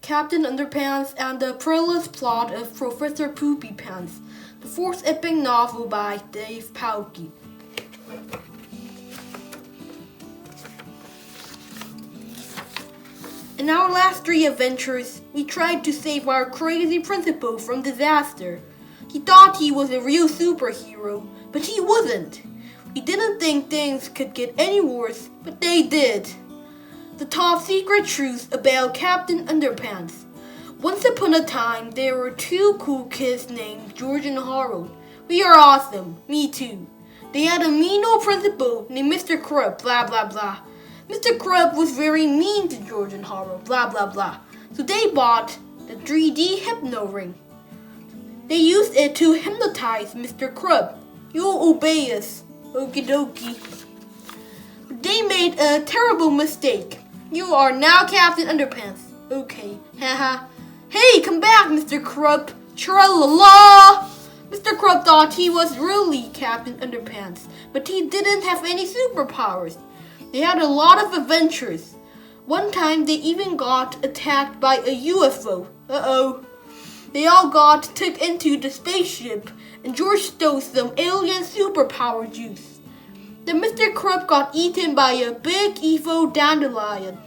Captain Underpants and the Perilous Plot of Professor Poopy Pants, the fourth epic novel by Dav Pilkey. In our last 3 adventures, we tried to save our crazy principal from disaster. He thought he was a real superhero, but he wasn't. We didn't think things could get any worse, but they did. The top secret truth about Captain Underpants. Once upon a time, there were 2 cool kids named George and Harold. We are awesome, me too. They had a mean old principal named Mr. Crub, blah blah blah. Mr. Crub was very mean to George and Harold, blah blah blah. So they bought the 3D hypno ring. They used it to hypnotize Mr. Crub. You'll obey us, okie dokie. They made a terrible mistake. You are now Captain Underpants. Okay, haha. Hey, come back, Mr. Crub. Tra-la-la! Mr. Crub thought he was really Captain Underpants, but he didn't have any superpowers. They had a lot of adventures. One time they even got attacked by a UFO. Uh-oh. They all got took into the spaceship, and George stole some alien superpower juice. Then Mr. Crub got eaten by a big evil dandelion.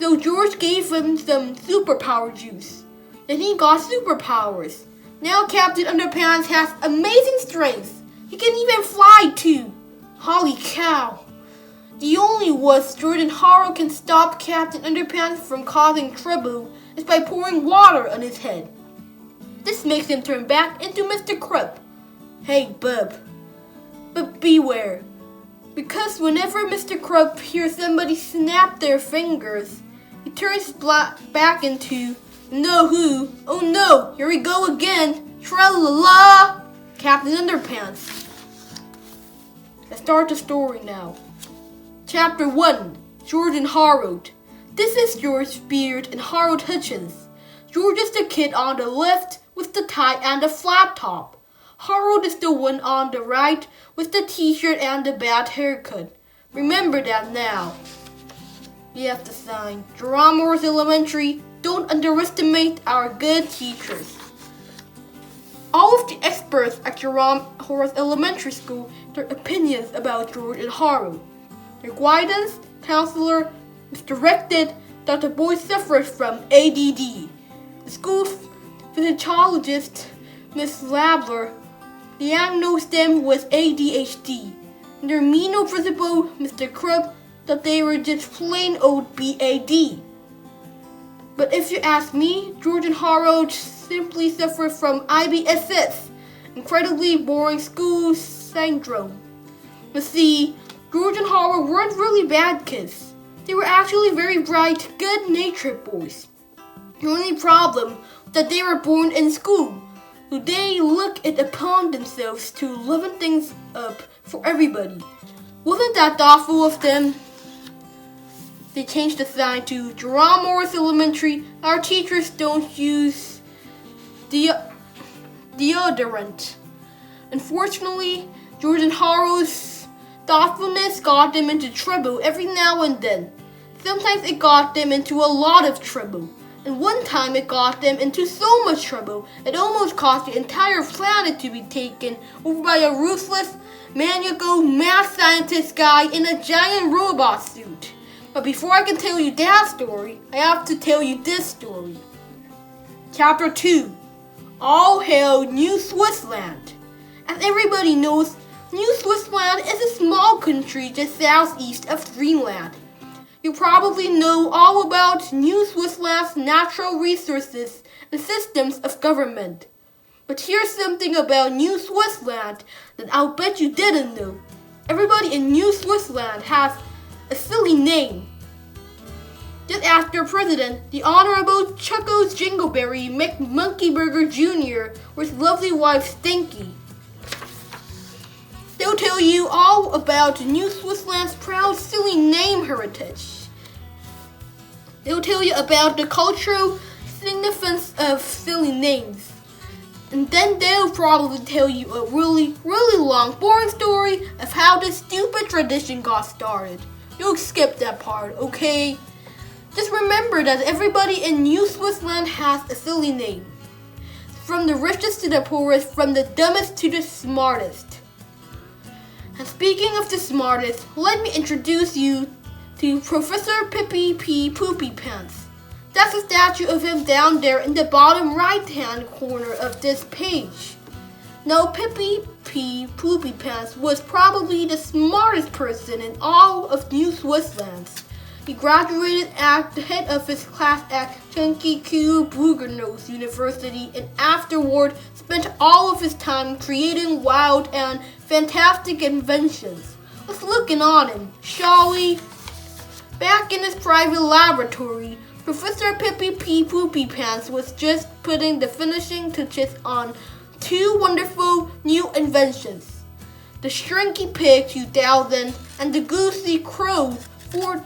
So George gave him some superpower juice. Then he got superpowers. Now Captain Underpants has amazing strength. He can even fly too. Holy cow. The only way George and Harold can stop Captain Underpants from causing trouble is by pouring water on his head. This makes him turn back into Mr. Crub. Hey, bub. But beware, because whenever Mr. Crub hears somebody snap their fingers, he turns back into know who. Oh no, here we go again. Tra-la-la! Captain Underpants. Let's start the story now. Chapter 1, George and Harold. This is George Beard and Harold Hutchins. George is the kid on the left with the tie and the flat top. Harold is the one on the right with the t-shirt and the bad haircut. Remember that now. We have the sign. Jerome Morris Elementary. Don't underestimate our good teachers. All of the experts at Jerome Morris Elementary School have their opinions about George and Harold. Their guidance counselor misdirected that the boy suffers from ADD. The school's physiologist, Miss Labler, diagnosed them with ADHD. And their mean old principal, Mr. Crub, thought they were just plain old BAD. But if you ask me, George and Harold simply suffer from IBSS, incredibly boring school syndrome. But see, George and Harold weren't really bad kids. They were actually very bright, good-natured boys. The only problem was that they were born in school. So they look it upon themselves to liven things up for everybody. Wasn't that thoughtful of them? They changed the sign to Jerome Morris Elementary. Our teachers don't use deodorant. Unfortunately, George and Harold's thoughtfulness got them into trouble every now and then. Sometimes it got them into a lot of trouble. And one time it got them into so much trouble, it almost caused the entire planet to be taken over by a ruthless, maniacal, mad scientist guy in a giant robot suit. But before I can tell you that story, I have to tell you this story. Chapter 2. All Hail New Switzerland. As everybody knows, New Switzerland is a small country just southeast of Greenland. You probably know all about New Switzerland's natural resources and systems of government. But here's something about New Switzerland that I'll bet you didn't know. Everybody in New Switzerland has a silly name. Just ask their president, the Honorable Chuckles Jingleberry McMonkeyburger Jr. or his lovely wife Stinky. They'll tell you all about New Switzerland's proud silly name heritage. They'll tell you about the cultural significance of silly names. And then they'll probably tell you a really, really long, boring story of how this stupid tradition got started. You'll skip that part, okay? Just remember that everybody in New Switzerland has a silly name. From the richest to the poorest, from the dumbest to the smartest. And speaking of the smartest, let me introduce you to Professor Pippy P. Poopy Pants. That's a statue of him down there in the bottom right-hand corner of this page. Now, Pippy P. Poopy Pants was probably the smartest person in all of New Switzerland. He graduated at the head of his class at Chenkiku Bruggenose University and afterward spent all of his time creating wild and fantastic inventions. Let's look in on him, shall we? Back in his private laboratory, Professor Pippy P. Poopy Pants was just putting the finishing touches on two wonderful new inventions. The Shrinky Pig 2000 and the Goosey Crow 4000.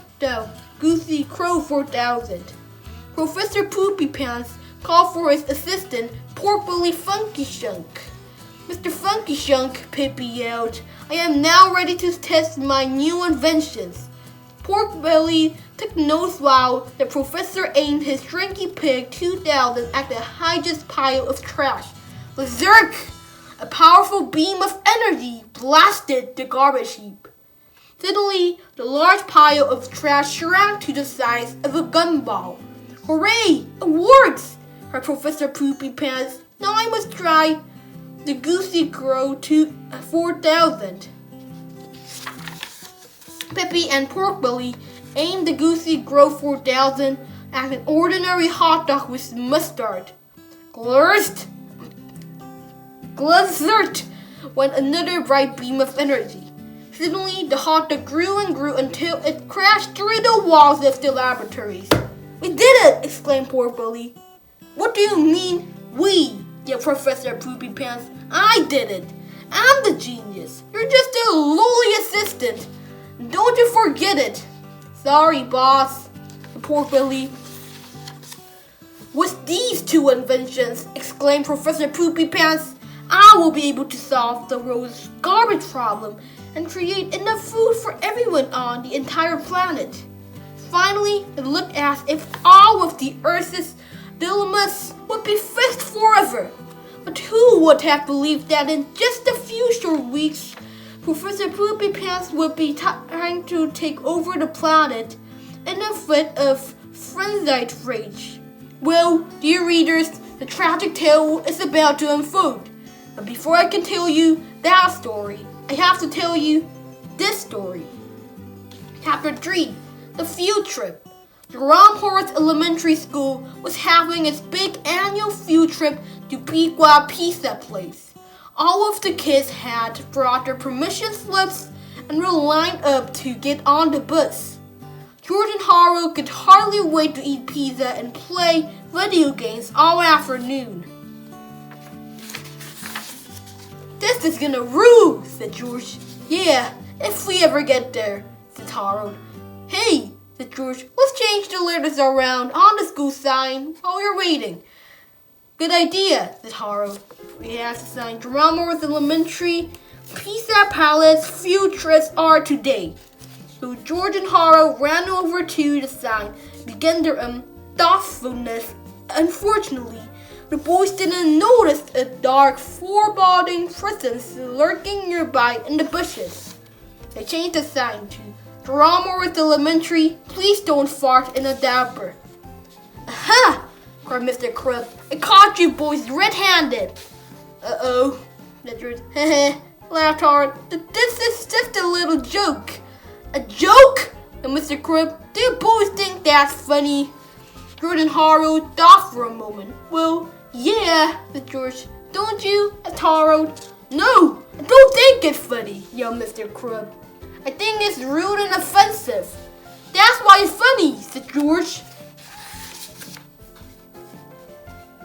Professor Poopy Pants called for his assistant, Pork Belly Funky Shunk. Mr. Funky Shunk, Pippy yelled, I am now ready to test my new inventions. Pork Belly took notice while the professor aimed his Shrinky Pig 2000 at the highest pile of trash. Berserk! A powerful beam of energy blasted the garbage heap. Suddenly, the large pile of trash shrank to the size of a gumball. Hooray! It works! Cried Professor Poopy Pants. Now I must try the Goosey Crow 4000. Pippy and Pork Belly aimed the Goosey Crow 4000 at an ordinary hot dog with mustard. Glazert! Went another bright beam of energy. Suddenly, the hot dog grew and grew until it crashed through the walls of the laboratories. We did it! Exclaimed Pork Belly. What do you mean, we? Yelled Professor Poopy Pants. I did it. I'm the genius. You're just a lowly assistant. Don't you forget it. Sorry, boss, said Pork Belly. With these two inventions, exclaimed Professor Poopy Pants, I will be able to solve the world's garbage problem and create enough food for everyone on the entire planet. Finally, it looked as if all of the Earth's dilemmas would be fixed forever. But who would have believed that in just a few short weeks, Professor Poopy Pants would be trying to take over the planet in a fit of frenzied rage? Well, dear readers, the tragic tale is about to unfold. But before I can tell you that story, I have to tell you this story. Chapter 3, The Field Trip. The Horse Elementary School was having its big annual field trip to Piqua Pizza Place. All of the kids had brought their permission slips and were lined up to get on the bus. George and Haro could hardly wait to eat pizza and play video games all afternoon. This is gonna rule, said George. Yeah, if we ever get there, said Harold. Hey, said George, let's change the letters around on the school sign while you're waiting. Good idea, said Harold. We have to sign Drummer's Elementary Pizza Palace field trips are today. So George and Harold ran over to the sign, began their thoughtfulness. Unfortunately, the boys didn't notice a dark, foreboding presence lurking nearby in the bushes. They changed the sign to Drummer's Elementary, please don't fart in a diaper. Aha! Cried Mr. Crab. I caught you boys red-handed. Uh-oh, said George. Heh, laughed Harold. This is just a little joke. A joke? And Mr. Crab, do you boys think that's funny? George and Harold thought for a moment. Well, yeah, said George. Don't you? Asked Harold. No, I don't think it's funny, yelled Mr. Crab. I think it's rude and offensive. That's why it's funny, said George.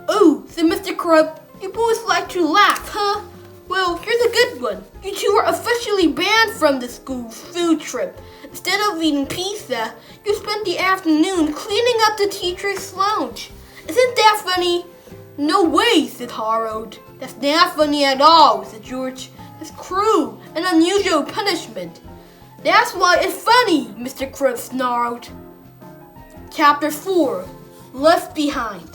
Oh, said Mr. Crab, you boys like to laugh, huh? Well, here's a good one. You two are officially banned from the school field trip. Instead of eating pizza, you spent the afternoon cleaning up the teacher's lounge. Isn't that funny? No way, said Harold. That's not funny at all, said George. That's cruel and unusual punishment. That's why it's funny, Mr. Crab snarled. Chapter 4. Left Behind.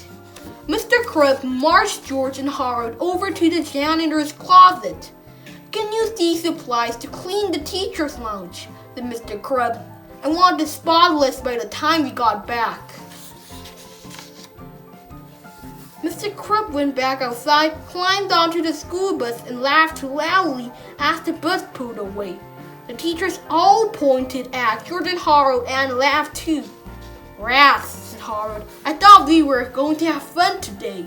Mr. Crab marched George and Harold over to the janitor's closet. "You can use these supplies to clean the teacher's lounge," said Mr. Crab. "I want it spotless by the time we got back." Mr. Crab went back outside, climbed onto the school bus, and laughed loudly as the bus pulled away. The teachers all pointed at George and Harold and laughed too. "Rats," said Harold. "I thought we were going to have fun today."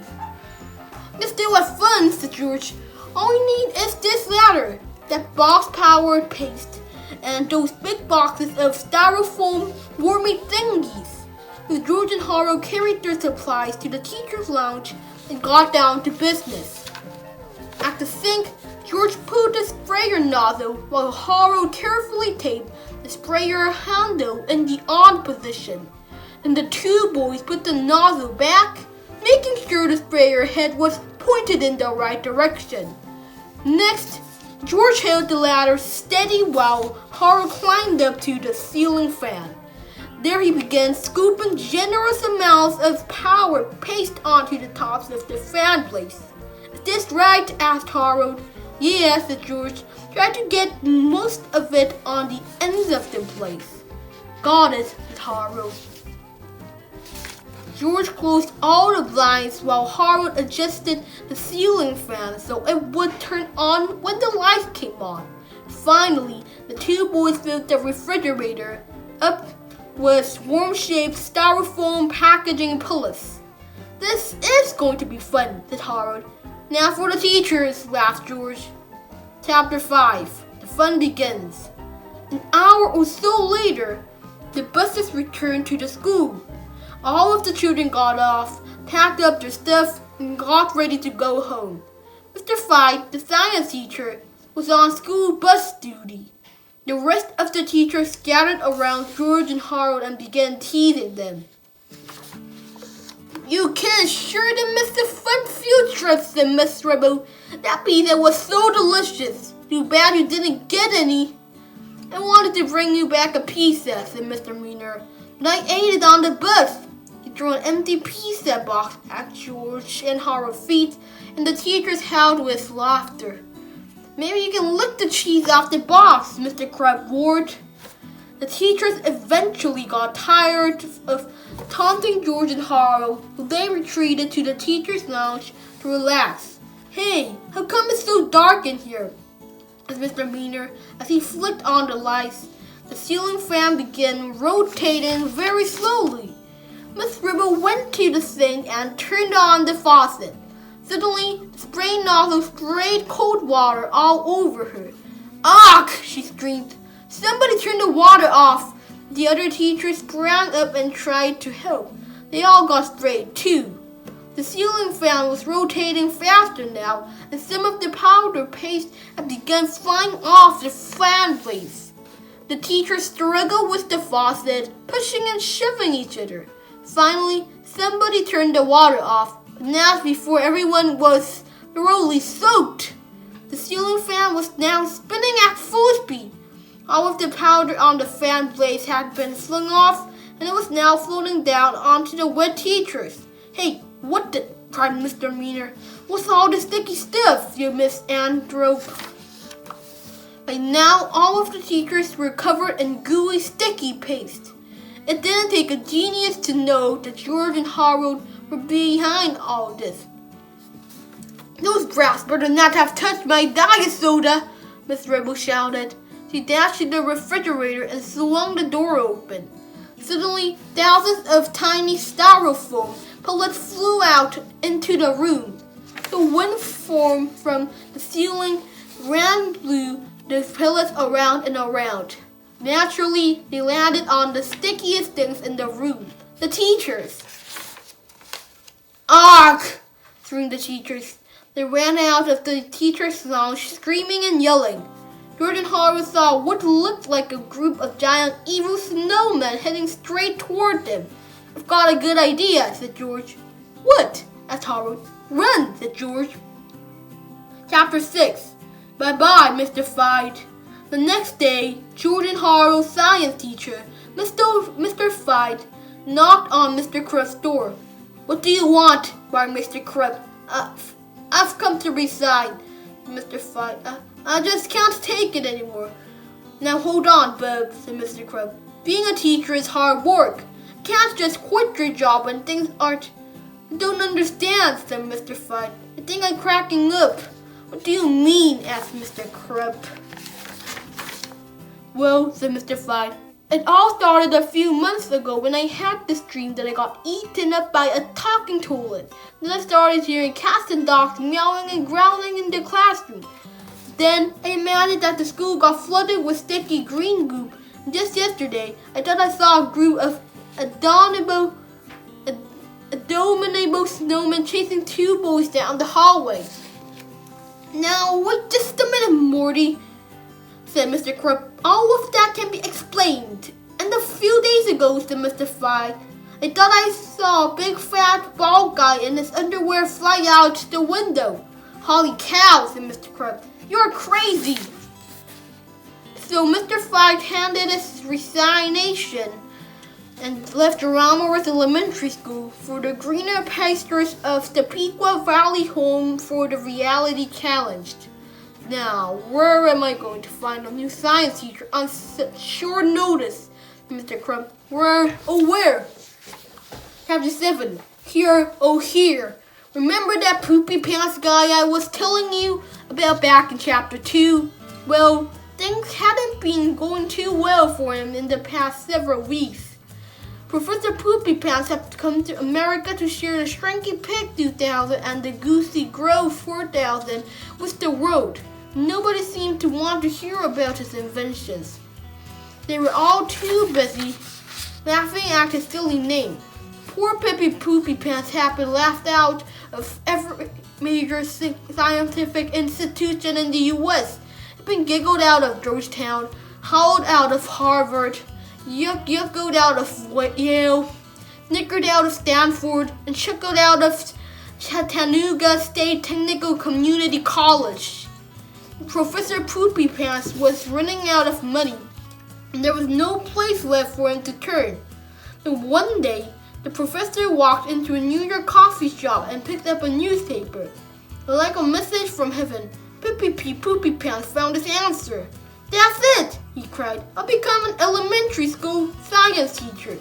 "We still have fun," said George. "All we need is this ladder, that box-powered paste, and those big boxes of styrofoam wormy thingies." So George and Harold carried their supplies to the teacher's lounge and got down to business. At the sink, George pulled the sprayer nozzle while Harold carefully taped the sprayer handle in the on position. Then the two boys put the nozzle back, making sure the sprayer head was pointed in the right direction. Next, George held the ladder steady while Harold climbed up to the ceiling fan. There he began scooping generous amounts of power paste onto the tops of the fan blades. "Is this right?" asked Harold. "Yeah," said George. "Try to get most of it on the ends of the blades." "Got it," said Harold. George closed all the blinds while Harold adjusted the ceiling fan so it would turn on when the lights came on. Finally, the two boys filled the refrigerator up with worm-shaped styrofoam packaging pellets. "This is going to be fun," said Harold. "Now for the teachers," laughed George. Chapter 5. The fun begins. An hour or so later, the buses returned to the school. All of the children got off, packed up their stuff, and got ready to go home. Mr. Fight, the science teacher, was on school bus duty. The rest of the teachers scattered around George and Harold and began teasing them. "You kids sure did miss the fun field trip," said Miss Ribble. "That pizza was so delicious. Too bad you didn't get any." "I wanted to bring you back a pizza," said Mr. Meaner, "but I ate it on the bus." He threw an empty pizza box at George and Harold's feet, and the teachers howled with laughter. "Maybe you can lick the cheese off the box," Mr. Crab roared. The teachers eventually got tired of taunting George and Harold, so they retreated to the teacher's lounge to relax. "Hey, how come it's so dark in here?" asked Mr. Meaner as he flicked on the lights. The ceiling fan began rotating very slowly. Miss Ribble went to the sink and turned on the faucet. Suddenly, the spray nozzle sprayed cold water all over her. "Ugh!" she screamed. "Somebody turn the water off!" The other teachers sprang up and tried to help. They all got sprayed too. The ceiling fan was rotating faster now, and some of the powder paste had begun flying off the fan blades. The teachers struggled with the faucet, pushing and shoving each other. Finally, somebody turned the water off. Now, before everyone was thoroughly soaked. The ceiling fan was now spinning at full speed. All of the powder on the fan blades had been flung off, and it was now floating down onto the wet teachers. "Hey, what the?" cried Mr. Meaner. "What's all this sticky stuff, you Miss Anthrope?" By now, all of the teachers were covered in gooey, sticky paste. It didn't take a genius to know that George and Harold were behind all this. "Those brats better not have touched my diet soda," Miss Ribble shouted. She dashed to the refrigerator and swung the door open. Suddenly, thousands of tiny styrofoam pellets flew out into the room. The wind formed from the ceiling ran blew the pellets around and around. Naturally, they landed on the stickiest things in the room, the teachers. "Ugh!" screamed the teachers. They ran out of the teacher's lounge screaming and yelling. George and Harold saw what looked like a group of giant evil snowmen heading straight toward them. "I've got a good idea," said George. "What?" asked Harold. "Run," said George. Chapter 6. Bye-bye, Mr. Fight. The next day, George and Harold's science teacher, Mr. Fight, knocked on Mr. Krab's door. "What do you want?" barked Mr. Krab. I've come to resign, Mr. Fine. I just can't take it anymore." "Now hold on, Bob," said Mr. Krab. "Being a teacher is hard work. Can't just quit your job when things aren't—" "Don't understand," said Mr. Fine. "I think I'm cracking up." "What do you mean?" asked Mr. Krab. "Well," said Mr. Fine, "it all started a few months ago when I had this dream that I got eaten up by a talking toilet. Then I started hearing cats and dogs meowing and growling in the classroom. Then I imagined that the school got flooded with sticky green goop. Just yesterday, I thought I saw a group of abominable snowmen chasing two boys down the hallway." "Now, wait just a minute, Morty," said Mr. Krab. "All of that can be explained. And a few days ago," said Mr. Fine, "I thought I saw a big fat bald guy in his underwear fly out the window." "Holy cow," said Mr. Krab. "You're crazy." So Mr. Fine handed his resignation and left Ramaworth Elementary School for the greener pastures of the Pequot Valley home for the reality challenged. "Now, where am I going to find a new science teacher on such short notice, Mr. Krab? Where? Chapter 7. Here, oh here. Remember that poopy pants guy I was telling you about back in Chapter 2? Well, things hadn't been going too well for him in the past several weeks. Professor Poopy Pants had come to America to share the Shrinky Pig 2000 and the Goosey Grove 4000 with the world. Nobody seemed to want to hear about his inventions. They were all too busy laughing at his silly name. Poor Peppy Poopy Pants had been laughed out of every major scientific institution in the U.S. He'd been giggled out of Georgetown, howled out of Harvard, yuckled out of Yale, snickered out of Stanford, and chuckled out of Chattanooga State Technical Community College. Professor Poopy Pants was running out of money, and there was no place left for him to turn. But one day, the professor walked into a New York coffee shop and picked up a newspaper. Like a message from heaven, Poopy Pants found his answer. "That's it!" he cried. "I'll become an elementary school science teacher."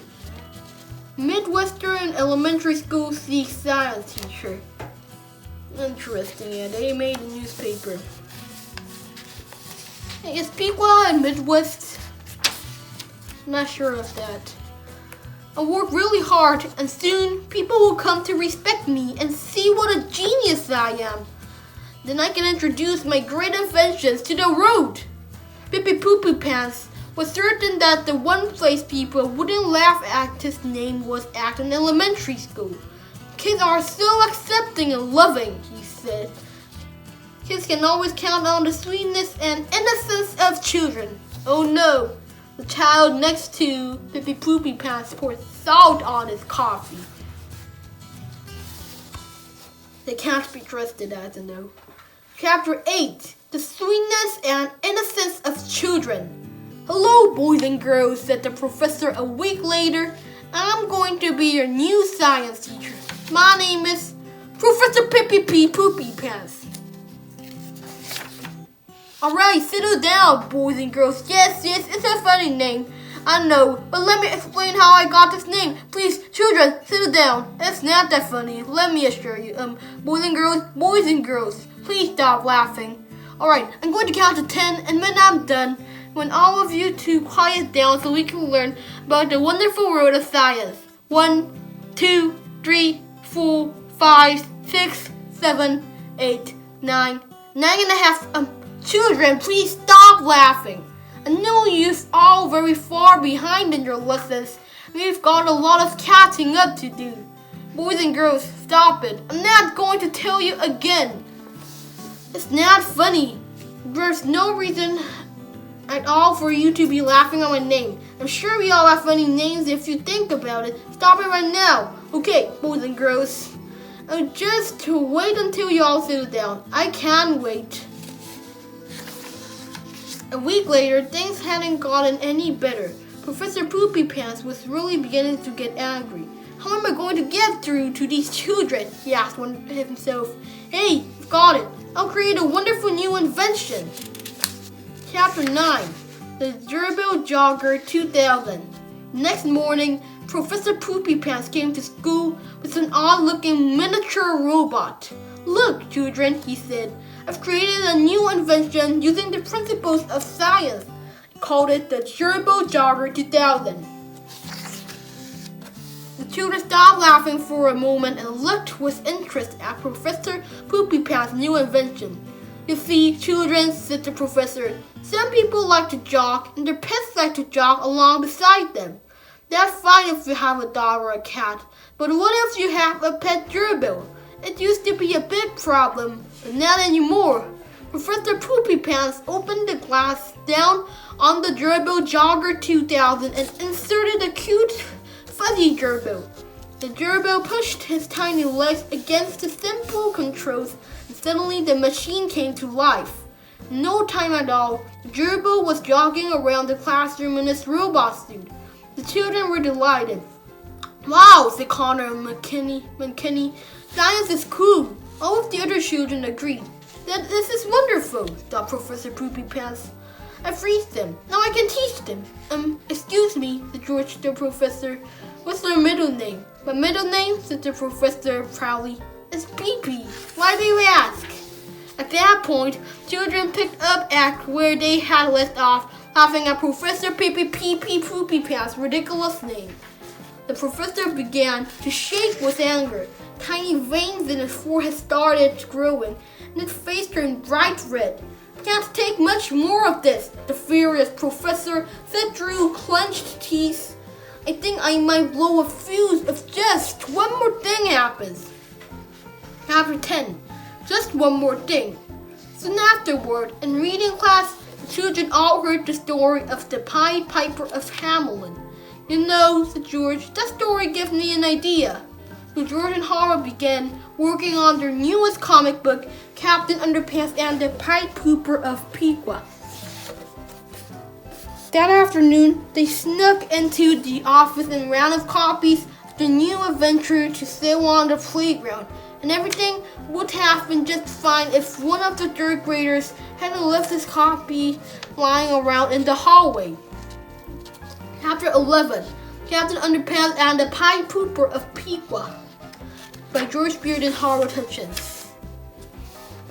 Midwestern Elementary School seeks science teacher. Interesting, yeah, they made a newspaper. Is Pequot and Midwest? Not sure of that. "I work really hard, and soon people will come to respect me and see what a genius I am. Then I can introduce my great inventions to the world." Pippy Poopy Pants was certain that the one place people wouldn't laugh at his name was at an elementary school. "Kids are so accepting and loving," he said. "Kids can always count on the sweetness and innocence of children." Oh no, the child next to Pippy Poopy Pants poured salt on his coffee. They can't be trusted, as I know. Chapter 8. The Sweetness and Innocence of Children. "Hello, boys and girls," said the professor a week later. "I'm going to be your new science teacher. My name is Professor Pippy Poopy Pants." "Alright, settle down, boys and girls. Yes, it's a funny name. I know, but let me explain how I got this name. Please, children, settle down. It's not that funny, let me assure you. Boys and girls, please stop laughing. Alright, I'm going to count to 10, and when I'm done, I want all of you to quiet down so we can learn about the wonderful world of science. 1, 2, 3, 4, 5, 6, 7, 8, 9, 9.5. Children, please stop laughing. I know you're all very far behind in your lessons. We've got a lot of catching up to do. Boys and girls, stop it. I'm not going to tell you again. It's not funny. There's no reason at all for you to be laughing at my name. I'm sure we all have funny names if you think about it. Stop it right now. Okay, boys and girls. Just wait until you all settle down. I can wait. A week later, things hadn't gotten any better. Professor Poopy Pants was really beginning to get angry. How am I going to get through to these children? He asked himself. Hey, I've got it. I'll create a wonderful new invention. Chapter 9. The Durable Jogger 2000. Next morning, Professor Poopy Pants came to school with an odd-looking miniature robot. Look, children, he said. I've created a new invention using the principles of science. I called it the Durable Jogger 2000. The children stopped laughing for a moment and looked with interest at Professor Poopy Pants' new invention. You see, children, said the professor, some people like to jog and their pets like to jog along beside them. That's fine if you have a dog or a cat, but what if you have a pet gerbil? It used to be a big problem, but not anymore. Professor Poopy Pants opened the glass down on the Durable Jogger 2000 and inserted a cute, fuzzy gerbil. The gerbil pushed his tiny legs against the simple controls, and suddenly the machine came to life. In no time at all, the gerbil was jogging around the classroom in its robot suit. The children were delighted. Wow, said Connor and McKinney. Science is cool. All of the other children agreed. This is wonderful, thought Professor Poopy Pants. I freed them. Now I can teach them. Excuse me, said George the professor. What's their middle name? My middle name, said the professor proudly, is Pee-Pee. Why do you ask? At that point, children picked up at where they had left off, laughing at Professor Pee-Pee Poopy Pants' ridiculous name. The professor began to shake with anger. Tiny veins in his forehead started growing, and his face turned bright red. Can't take much more of this, the furious professor said through clenched teeth. I think I might blow a fuse if just one more thing happens. Chapter 10. Just one more thing. Soon afterward, in reading class, the children all heard the story of the Pied Piper of Hamelin. You know, said George, that story gives me an idea. So George and Howard began working on their newest comic book, Captain Underpants and the Pied Pooper of Pequa. That afternoon, they snuck into the office and ran off copies of the new adventure to sell on the playground, and everything would have been just fine if one of the third graders hadn't left his copy lying around in the hallway. Chapter 11. Captain Underpants and the Pied Pooper of Pequa by George Beard and Howard Hutchins.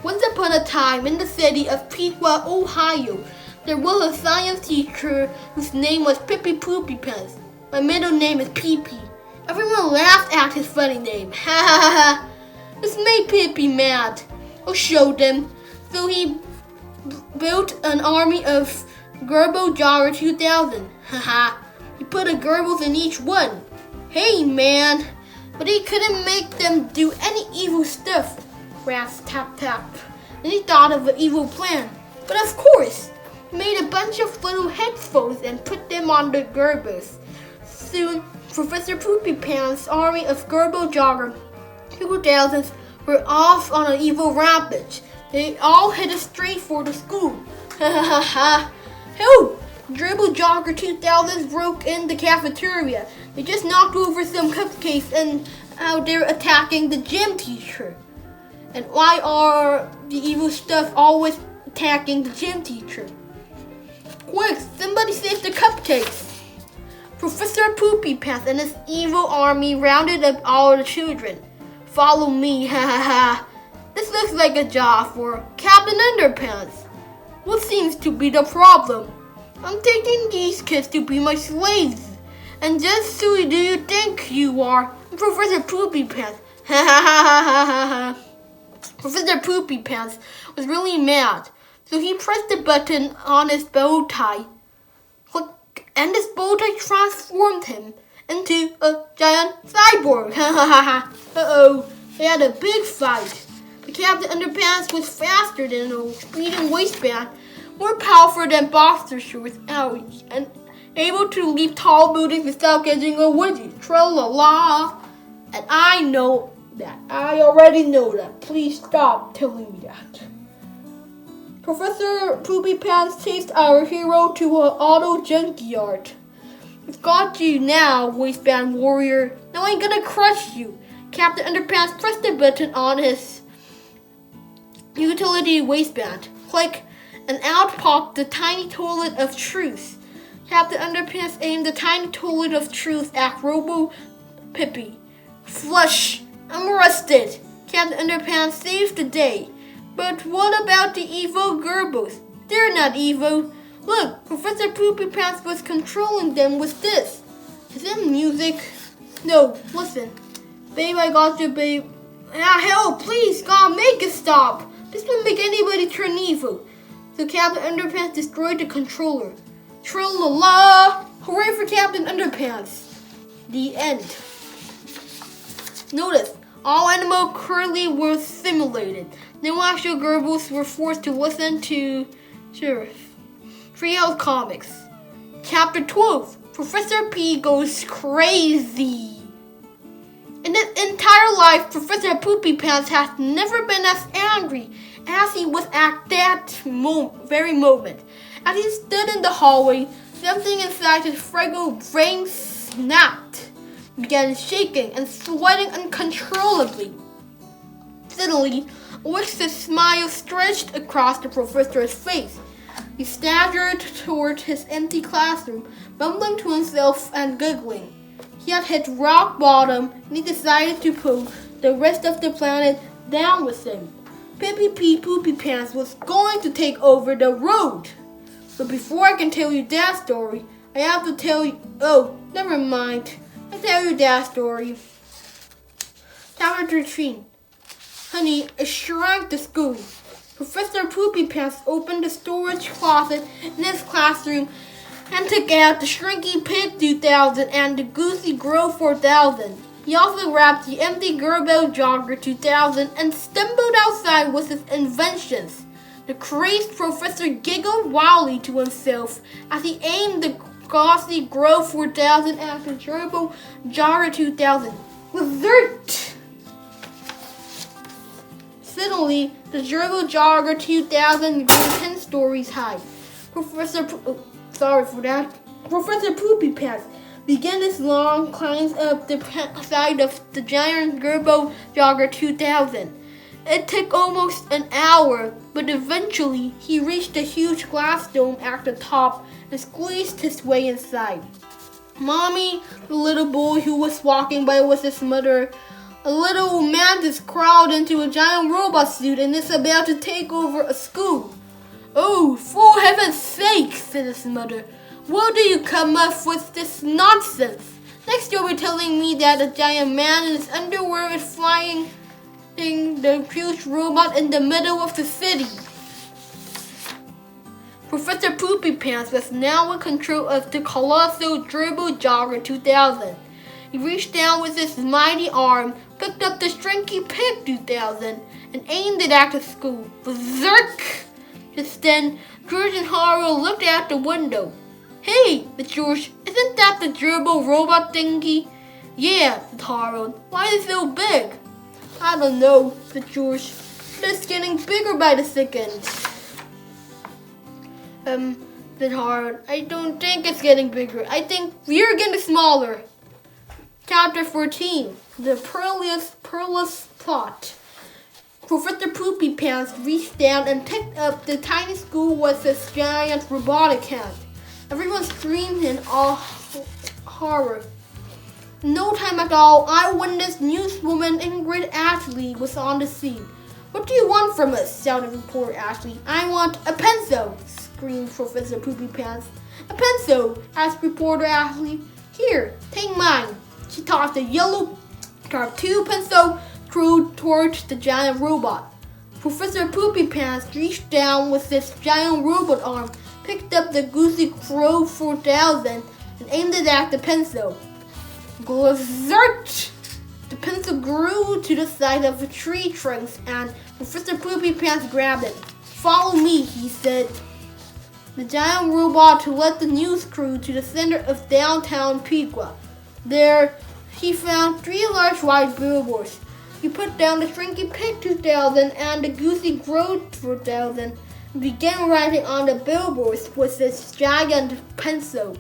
Once upon a time in the city of Pequa, Ohio, there was a science teacher whose name was Pee-Pee Poopy Pants. My middle name is Pee-Pee. Everyone laughed at his funny name. Ha ha ha ha. This made Pee-Pee mad. I'll show them. So he built an army of Durable Jogger 2000. Ha ha. He put a gerbils in each one. Hey man. But he couldn't make them do any evil stuff. Rats tap tap. Then he thought of an evil plan. But of course, he made a bunch of little headphones and put them on the gerbils. Soon, Professor Poopy Pants' army of Durable Jogger 2000s were off on an evil rampage. They all headed straight for the school. Ha ha ha ha. Help! Durable Jogger 2000s broke in the cafeteria. They just knocked over some cupcakes and now they're attacking the gym teacher. And why are the evil stuff always attacking the gym teacher? Quick, somebody save the cupcakes! Professor Poopy Pants and his evil army rounded up all the children. Follow me, ha ha ha. This looks like a job for Captain Underpants. What seems to be the problem? I'm taking these kids to be my slaves. And just who do you think you are? I'm Professor Poopy Pants. Ha ha ha ha ha ha. Professor Poopy Pants was really mad. So he pressed the button on his bow tie. Click, and this bow tie transformed him into a giant cyborg. Ha ha ha ha. Uh-oh. They had a big fight. The Captain Underpants was faster than a speeding waistband, more powerful than boxer shorts, and able to leap tall buildings without catching a wedgie. Tra-la-la. And I know that. I already know that. Please stop telling me that. Professor Poopy Pants chased our hero to an auto junkyard. I've got you now, waistband warrior. Now I'm gonna crush you. Captain Underpants pressed the button on his utility waistband. Click, and out popped the tiny toilet of truth. Captain Underpants aimed the tiny toilet of truth at Robo Pippi. Flush! I'm arrested! Captain Underpants saved the day. But what about the evil Gerbils? They're not evil. Look, Professor Poopy Pants was controlling them with this. Is it music? No, listen. Babe, I got you, babe. Hell, please, God, make it stop. This won't make anybody turn evil. So Captain Underpants destroyed the controller. Tra-la-la! Hooray for Captain Underpants. The end. Notice, all animal currently were simulated. No actual Gerbils were forced to listen to Treehouse Comics. Chapter 12. Professor P goes crazy. In his entire life, Professor Poopy Pants has never been as angry as he was at that very moment. As he stood in the hallway, something inside his fragile brain snapped, began shaking and sweating uncontrollably. Suddenly, a wicked smile stretched across the professor's face. He staggered toward his empty classroom, mumbling to himself and giggling. He had hit rock bottom, and he decided to pull the rest of the planet down with him. Pippi P. Poopy Pants was going to take over the road. But before I can tell you that story, I have to tell you... Oh, never mind. I'll tell you that story. Chapter 13. Honey, I shrank the school. Professor Poopy Pants opened the storage closet in his classroom and took out the Shrinky Pig 2000 and the Goosey Grow 4000. He also grabbed the empty Gerbil Jogger 2000 and stumbled outside with his inventions. The crazed professor giggled wildly to himself as he aimed the Goosey Grow 4000 at the Gerbil Jogger 2000. Berserk! Suddenly, the Gerbil Jogger 2000 grew 10 stories high. Professor Poopy Pants began his long climb up the side of the giant Gerbil Jogger 2000. It took almost an hour, but eventually he reached the huge glass dome at the top and squeezed his way inside. Mommy, the little boy who was walking by with his mother, a little mantis crawled into a giant robot suit and is about to take over a school. Oh, for heaven's sake, said his mother. Where do you come up with this nonsense? Next you'll be telling me that a giant man in his underwear is flying the huge robot in the middle of the city. Professor Poopy Pants was now in control of the colossal Gerbil Jogger 2000. He reached down with his mighty arm, picked up the Shrinky Pig 2000, and aimed it at the school. Berserk! Just then, George and Harold looked out the window. Hey, said George, isn't that the Gerbil robot thingy? Yeah, said Harold. Why is it so big? I don't know, said George. But it's getting bigger by the second. Said Harold. I don't think it's getting bigger. I think we're getting smaller. Chapter 14. The Perilous Plot. Professor Poopy Pants reached down and picked up the tiny school with its giant robotic hand. Everyone screamed in horror. In no time at all, eyewitness newswoman Ingrid Ashley was on the scene. What do you want from us? Shouted reporter Ashley. I want a pencil, screamed Professor Poopy Pants. A pencil, asked reporter Ashley. Here, take mine. She tossed a yellow cartoon pencil towards the giant robot. Professor Poopy Pants reached down with his giant robot arm, picked up the Goosey Grow 4000, and aimed it at the pencil. Berserk! The pencil grew to the side of a tree trunk, and Professor Poopy Pants grabbed it. Follow me, he said. The giant robot led the news crew to the center of downtown Piqua. There, he found 3 large white billboards. He put down the Shrinky Pig 2000 and the Goosey Grow 4000 and began writing on the billboards with his giant pencil.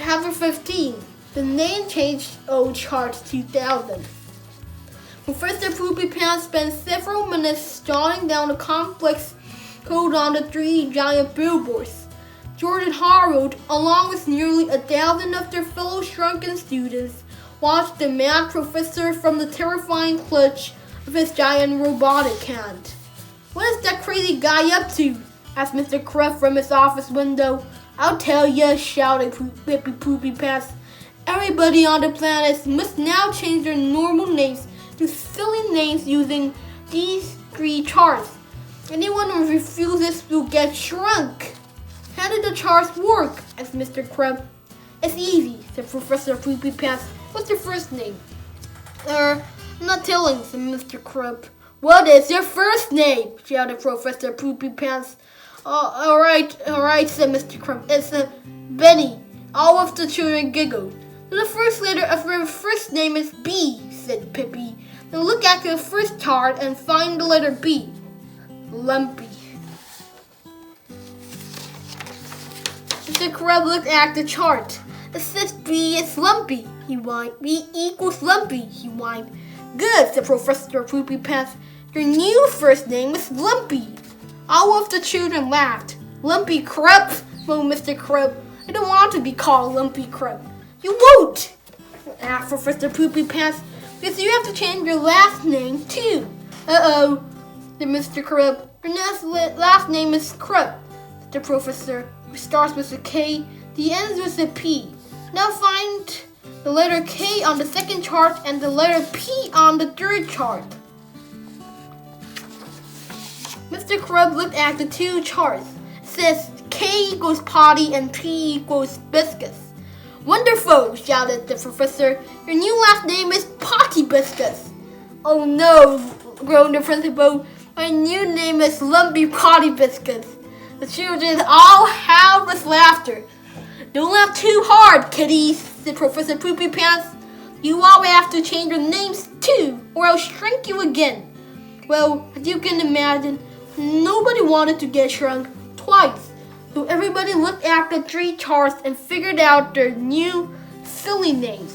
Chapter 15. The name change charts 2000. Professor Poopy Pants spent several minutes jotting down the complex code on the 3 giant billboards. George and Harold, along with nearly 1,000 of their fellow shrunken students, watched the mad professor from the terrifying clutch of his giant robotic hand. "What is that crazy guy up to?" asked Mr. Crab from his office window. "I'll tell ya," shouted Poopy Pants. "Everybody on the planet must now change their normal names to silly names using these 3 charts. Anyone who refuses will get shrunk." "How did the charts work?" asked Mr. Crab. "It's easy," said Professor Poopy Pants. "What's your first name?" I'm not telling," said Mr. Crab. "What is your first name?" shouted Professor Poopy Pants. All right, said Mr. Crab. "It's Benny." All of the children giggled. "The first letter of your first name is B," said Pippi. "Now look at the first chart and find the letter B." Lumpy. Mr. Crab looked at the chart. "It says B is lumpy," he whined. "B equals lumpy," he whined. "Good," said Professor Poopy Pants. "Your new first name is Lumpy." All of the children laughed. "Lumpy Crab," moaned Mr. Crab. "I don't want to be called Lumpy Crab." "You won't," asked Professor Poopy Pants, "because you have to change your last name too." "Uh-oh," said Mr. Crab. "Your last name is Crab," said the professor. "It starts with a K, the ends with a P. Now find the letter K on the second chart and the letter P on the third chart." Mr. Crab looked at the 2 charts. It says K equals potty and P equals biscuits. "Wonderful," shouted the professor. "Your new last name is Potty Biscuits." "Oh no," groaned the principal. "My new name is Lumpy Potty Biscuits." The children all howled with laughter. "Don't laugh too hard, kiddies," said Professor Poopy Pants. "You all have to change your names too, or I'll shrink you again." Well, as you can imagine, nobody wanted to get shrunk twice. So everybody looked at the 3 charts and figured out their new silly names.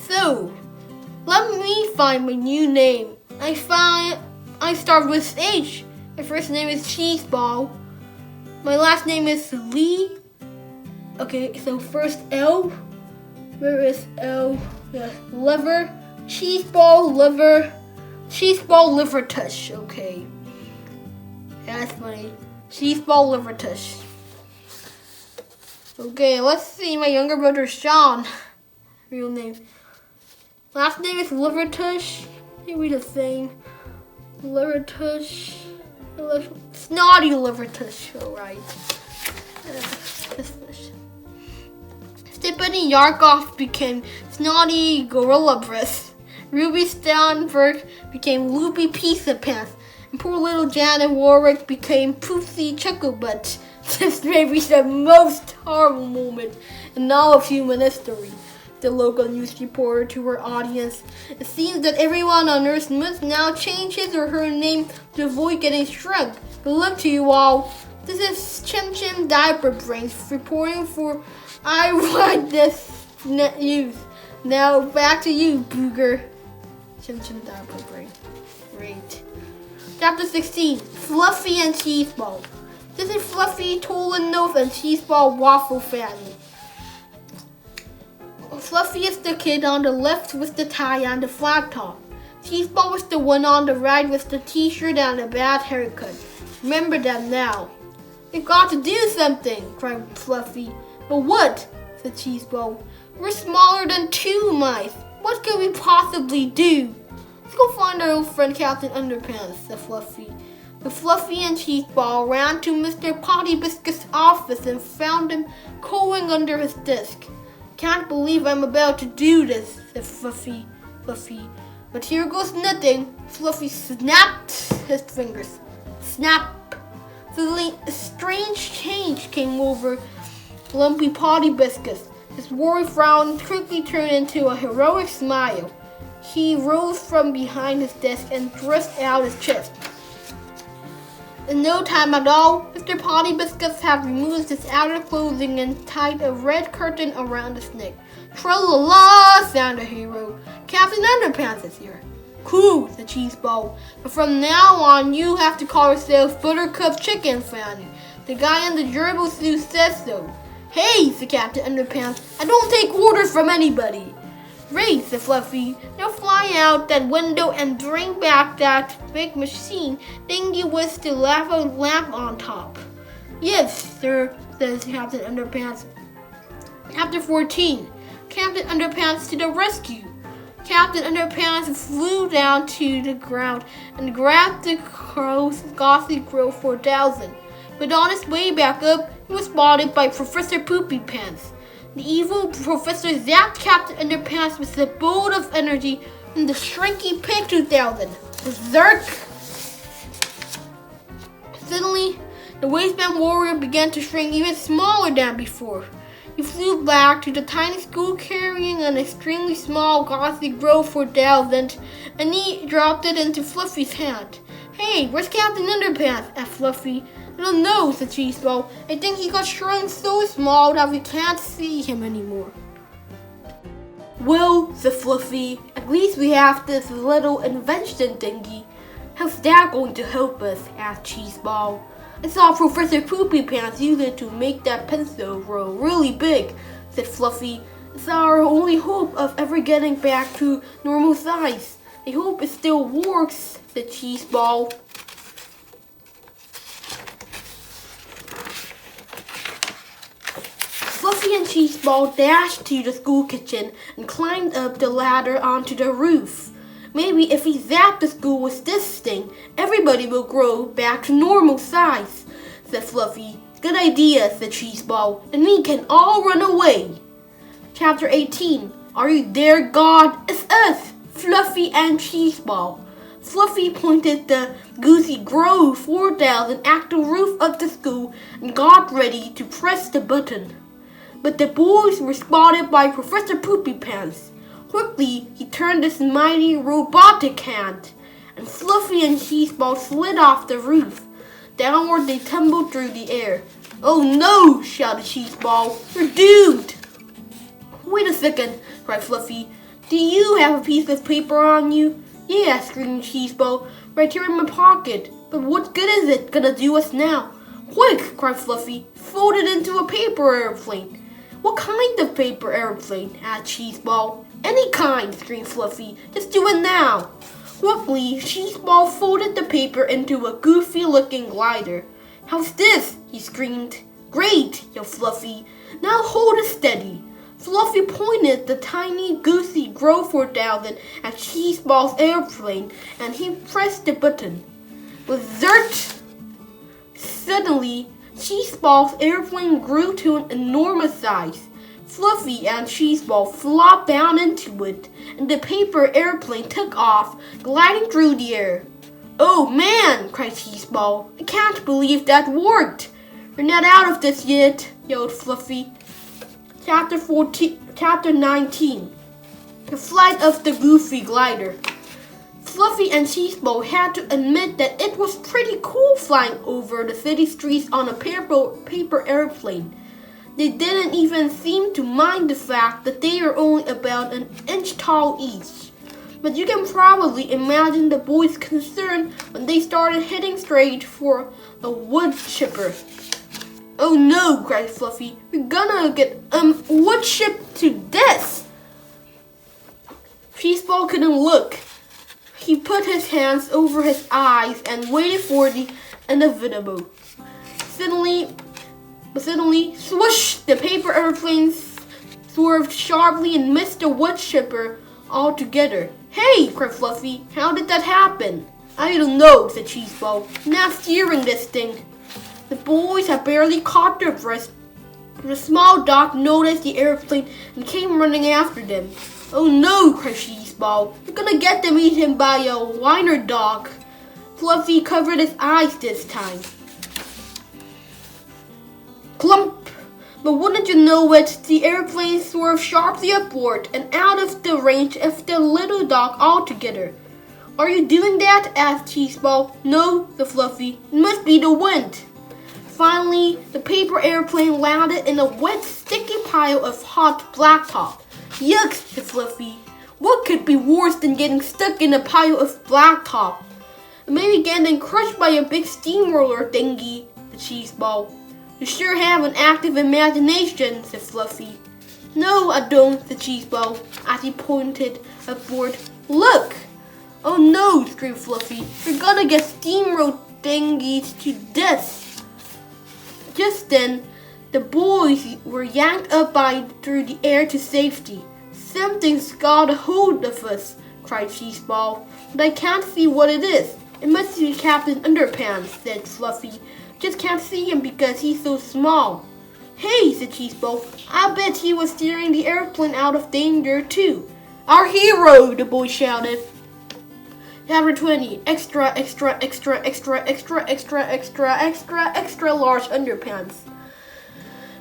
So, let me find my new name. I start with H. My first name is Cheeseball. My last name is Lee. Okay, so first L. Where is L? Yeah, liver. Cheeseball, liver. Cheeseball, liver tush. Okay. That's funny. Cheeseball, liver tush. Okay, let's see my younger brother Sean. Real name. Last name is Liver Tush. Maybe the same. Liver Tush. Snotty Liver Tush. Alright. Stephanie Yarkoff became Snotty Gorilla Breath. Ruby Sternberg became Loopy Pizza Pants. And poor little Janet Warwick became Poopsie Chuckle Butt. This may be the most horrible moment in all of human history, the local news reporter to her audience. "It seems that everyone on Earth must now change his or her name to avoid getting shrunk. Good luck to you all. This is Chim Chim Diaper Brains reporting for Eyewitness News. Now back to you, Booger." Chim Chim Diaper Brains. Great. Chapter 16. Fluffy and Cheeseball. This is Fluffy, Tolan Nose, and Cheeseball Waffle family. Fluffy is the kid on the left with the tie and the flat top. Cheeseball was the one on the right with the t-shirt and a bad haircut. Remember them now. "We've got to do something," cried Fluffy. "But what?" said Cheeseball. "We're smaller than 2 mice. What can we possibly do?" "Let's go find our old friend Captain Underpants," said Fluffy. The Fluffy and Cheeseball ran to Mr. Potty Biscuit's office and found him coiling under his desk. "Can't believe I'm about to do this," said Fluffy. "But here goes nothing." Fluffy snapped his fingers. Snap! Suddenly, a strange change came over Lumpy Potty Biscuit. His worried frown quickly turned into a heroic smile. He rose from behind his desk and thrust out his chest. In no time at all, Mr. Potty Biscuits had removed his outer clothing and tied a red curtain around his neck. Tra-la-la, sounded the hero. Captain Underpants is here. Cool, said Cheeseball. But from now on, you have to call yourself Buttercup Chicken Fanny. The guy in the gerbil suit says so. Hey, said Captain Underpants, I don't take orders from anybody. Great, said Fluffy. Now fly out that window and bring back that big machine thingy with the lava lamp on top. Yes, sir, says Captain Underpants. Chapter 14. Captain Underpants to the rescue. Captain Underpants flew down to the ground and grabbed the Gossy Crow 4000. But on his way back up, he was spotted by Professor Poopy Pants. The evil professor zapped Captain Underpants with a bolt of energy from the Shrinky Pig 2000. Berserk! Suddenly, the waistband warrior began to shrink even smaller than before. He flew back to the tiny school carrying an extremely small Gossy Crow 4000 and he dropped it into Fluffy's hand. Hey, where's Captain Underpants? Asked Fluffy. I don't know, said Cheeseball. I think he got shrunk so small that we can't see him anymore. Well, said Fluffy, at least we have this little invention thingy. How's that going to help us? Asked Cheeseball. I saw Professor Poopy Pants use it to make that pencil grow really big, said Fluffy. It's our only hope of ever getting back to normal size. I hope it still works, said Cheeseball. Fluffy and Cheeseball dashed to the school kitchen and climbed up the ladder onto the roof. Maybe if we zap the school with this thing, everybody will grow back to normal size, said Fluffy. Good idea, said Cheeseball, and we can all run away. Chapter 18. Are you there, God? It's us, Fluffy and Cheeseball. Fluffy pointed the Goosey Grove 4000 at the roof of the school and got ready to press the button. But the boys were spotted by Professor Poopy Pants. Quickly, he turned his mighty robotic hand, and Fluffy and Cheeseball slid off the roof. Downward they tumbled through the air. Oh no, shouted Cheeseball. We're doomed! Wait a second, cried Fluffy. Do you have a piece of paper on you? Yeah, screamed Cheeseball. Right here in my pocket. But what good is it gonna do us now? Quick, cried Fluffy. Fold it into a paper airplane. What kind of paper airplane? Asked Cheeseball. Any kind, screamed Fluffy. Just do it now. Quickly, Cheeseball folded the paper into a goofy-looking glider. How's this? He screamed. Great, yelled Fluffy. Now hold it steady. Fluffy pointed the tiny Goosey Grove 4000 at Cheeseball's airplane, and he pressed the button. With zert! Suddenly, Cheeseball's airplane grew to an enormous size. Fluffy and Cheeseball flopped down into it, and the paper airplane took off, gliding through the air. Oh man, cried Cheeseball. I can't believe that worked. We're not out of this yet, yelled Fluffy. Chapter 19. The Flight of the Goofy Glider. Fluffy and Cheeseball had to admit that it was pretty cool flying over the city streets on a paper airplane. They didn't even seem to mind the fact that they were only about an inch tall each. But you can probably imagine the boys' concern when they started heading straight for a wood chipper. Oh no, cried Fluffy. We're gonna get wood chipped to death. Cheeseball couldn't look. He put his hands over his eyes and waited for the inevitable. Suddenly, swoosh! The paper airplane swerved sharply and missed the wood chipper altogether. Hey, cried Fluffy. How did that happen? I don't know, said Cheeseball. I'm not steering this thing. The boys had barely caught their breath when a small dog noticed the airplane and came running after them. Oh no, cried Cheeseball. We're gonna get them eaten by a whiner dog. Fluffy covered his eyes this time. Clump! But wouldn't you know it, the airplane swerved sharply upward and out of the range of the little dog altogether. Are you doing that? Asked Cheeseball. No, said Fluffy. It must be the wind. Finally, the paper airplane landed in a wet, sticky pile of hot blacktop. Yuck, said Fluffy. What could be worse than getting stuck in a pile of blacktop? Maybe getting crushed by a big steamroller thingy, said Cheeseball. You sure have an active imagination, said Fluffy. No, I don't, said Cheeseball, as he pointed upward. Look! Oh no, screamed Fluffy. You're gonna get steamroller thingies to death. Just then, the boys were yanked up through the air to safety. Something's got a hold of us, cried Cheeseball, but I can't see what it is. It must be Captain Underpants, said Fluffy. Just can't see him because he's so small. Hey, said Cheeseball, I bet he was steering the airplane out of danger too. Our hero, the boy shouted. Chapter 20, extra large underpants.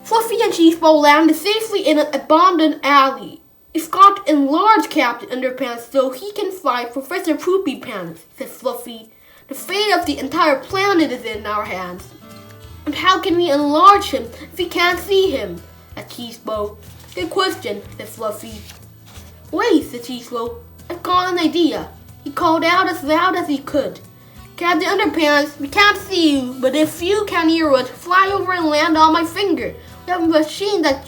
Fluffy and Cheeseball landed safely in an abandoned alley. We've got to enlarge Captain Underpants so he can fight Professor Poopy Pants, said Fluffy. The fate of the entire planet is in our hands. And how can we enlarge him if we can't see him? Asked Cheeseball. Good question, said Fluffy. Wait, said Cheeseball. I've got an idea. He called out as loud as he could. Captain Underpants, we can't see you, but if you can hear us, fly over and land on my finger. We have a machine that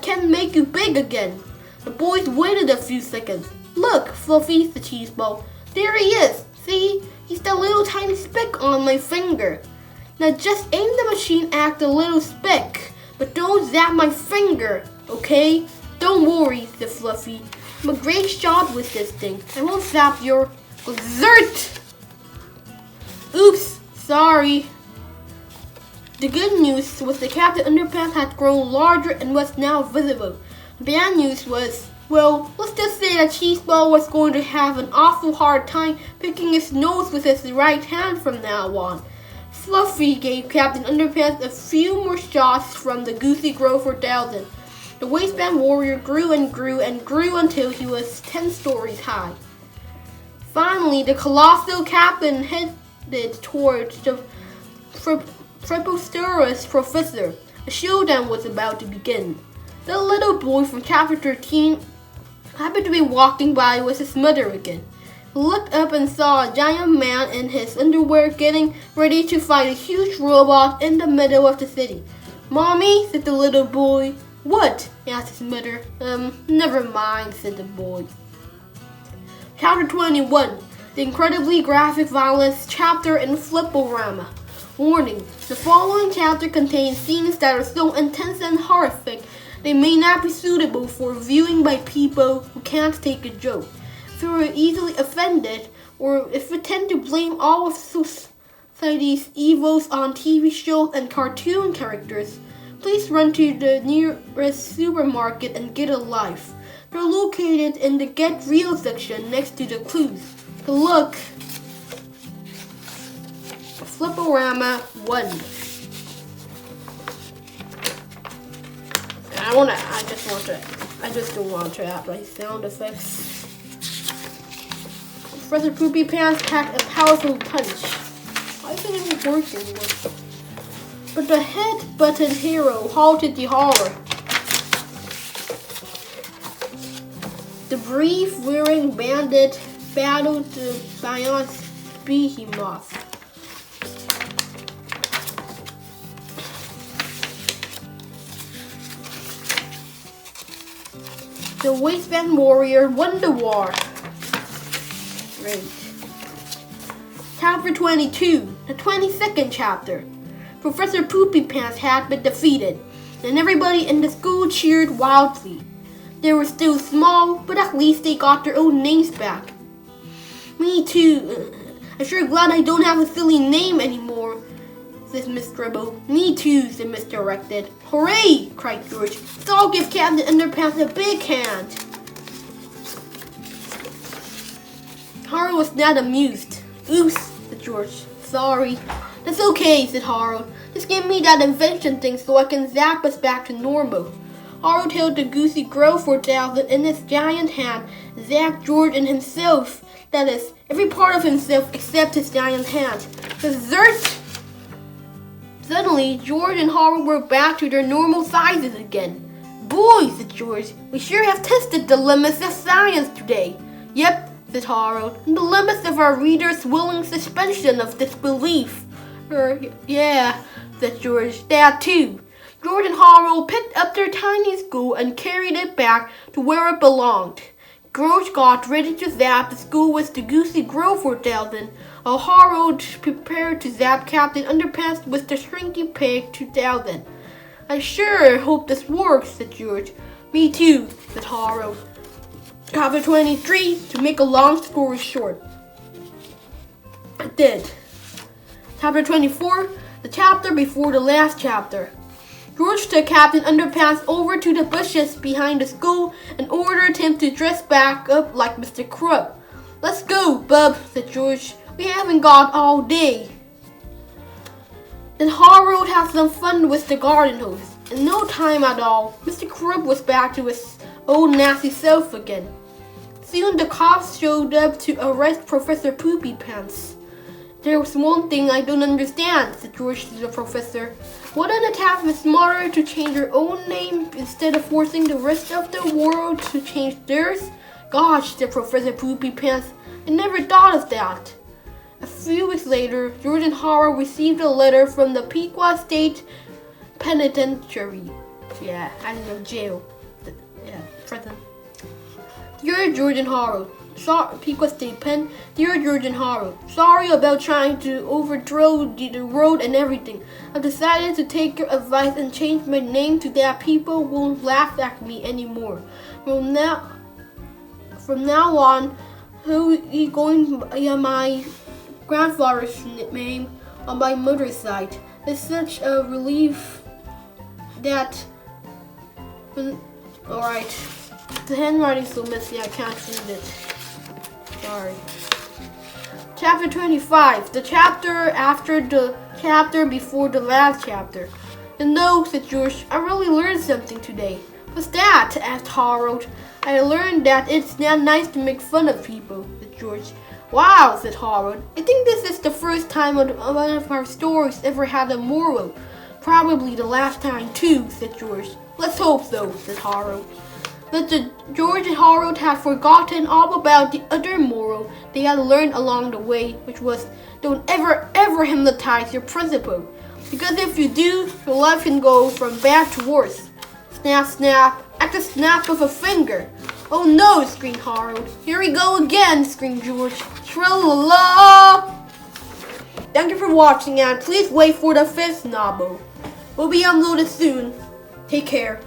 can make you big again. The boys waited a few seconds. Look, Fluffy, said Cheeseball. There he is. See? He's that little tiny speck on my finger. Now just aim the machine at the little speck, but don't zap my finger, okay? Don't worry, said Fluffy. I'm a great shot with this thing. I won't zap your dessert. Oops, sorry. The good news was that Captain Underpants had grown larger and was now visible. The bad news was, well, let's just say that Cheeseball was going to have an awful hard time picking his nose with his right hand from now on. Fluffy gave Captain Underpants a few more shots from the Goosey Grove 4000. The waistband warrior grew and grew and grew until he was 10 stories high. Finally, the colossal captain headed towards the preposterous professor. A showdown was about to begin. The little boy from chapter 13 happened to be walking by with his mother again. He looked up and saw a giant man in his underwear getting ready to fight a huge robot in the middle of the city. Mommy, said the little boy. What? Asked his mother. Never mind, said the boy. Chapter 21, the incredibly graphic violence chapter in Flipporama. Warning, the following chapter contains scenes that are so intense and horrific they may not be suitable for viewing by people who can't take a joke. If you are easily offended, or if you tend to blame all of society's evils on TV shows and cartoon characters, please run to the nearest supermarket and get a life. They're located in the Get Real section next to the clues. Good luck! Flipporama 1. I just don't want to add my sound effects. Professor Poopy Pants packed a powerful punch. Why isn't it working anymore? But the head-butted hero halted the horror. The brief, wearing bandit battled the bionic behemoth. The waistband warrior won the war. Great. Chapter 22, the 22nd chapter. Professor Poopy Pants had been defeated, and everybody in the school cheered wildly. They were still small, but at least they got their own names back. Me too. I'm sure glad I don't have a silly name anymore, says Miss Dribble. Me too, said Miss Directed. Hooray! Cried George. Let's all give Captain Underpants a big hand. Harold was not amused. Oops, said George. Sorry. That's okay, said Harold. Just give me that invention thing so I can zap us back to normal. Harold held the Goosey Grove 4000 in his giant hand, zapped George and himself. That is, every part of himself except his giant hand. Dessert! Suddenly, George and Harold were back to their normal sizes again. Boys, said George, we sure have tested the limits of science today. Yep, said Harold, and the limits of our readers' willing suspension of disbelief. Yeah, said George, that too. George and Harold picked up their tiny school and carried it back to where it belonged. George got ready to zap the school with the Goosey Grove 4000, while Harold prepared to zap Captain Underpants with the Shrinky Pig 2000. I sure hope this works, said George. Me too, said Harold. Chapter 23, to make a long story short. It did. Chapter 24, the chapter before the last chapter. George took Captain Underpants over to the bushes behind the school and ordered him to dress back up like Mr. Crump. Let's go, bub, said George. We haven't got all day. Then Harold had some fun with the garden hose. In no time at all, Mr. Crump was back to his old nasty self again. Soon the cops showed up to arrest Professor Poopy Pants. There was one thing I don't understand, said George to the professor. Wouldn't it have been smarter to change your own name instead of forcing the rest of the world to change theirs? Gosh, said Professor Poopy Pants, I never thought of that. A few weeks later, George and Harold received a letter from the Pequot State Penitentiary. Yeah, I don't know, jail. Yeah, prison. Dear George and Harold, Pequot State Pen. Dear George and Harold, sorry about trying to overthrow the road and everything. I've decided to take your advice and change my name to that people won't laugh at me anymore. From now on, who is going by my grandfather's name on my mother's side. It's such a relief that. Alright, the handwriting's so messy I can't read it. Sorry. Chapter 25, the chapter after the chapter before the last chapter. And no, said George, I really learned something today. What's that? Asked Harold. I learned that it's not nice to make fun of people, said George. Wow, said Harold. I think this is the first time one of our stories ever had a moral. Probably the last time too, said George. Let's hope so, said Harold. But George and Harold had forgotten all about the other moral they had learned along the way, which was, don't ever hypnotize your principal. Because if you do, your life can go from bad to worse. Snap, snap, at the snap of a finger. Oh no, screamed Harold. Here we go again, screamed George. Tra-la-la! Thank you for watching and please wait for the 5th novel. Will be uploaded soon. Take care.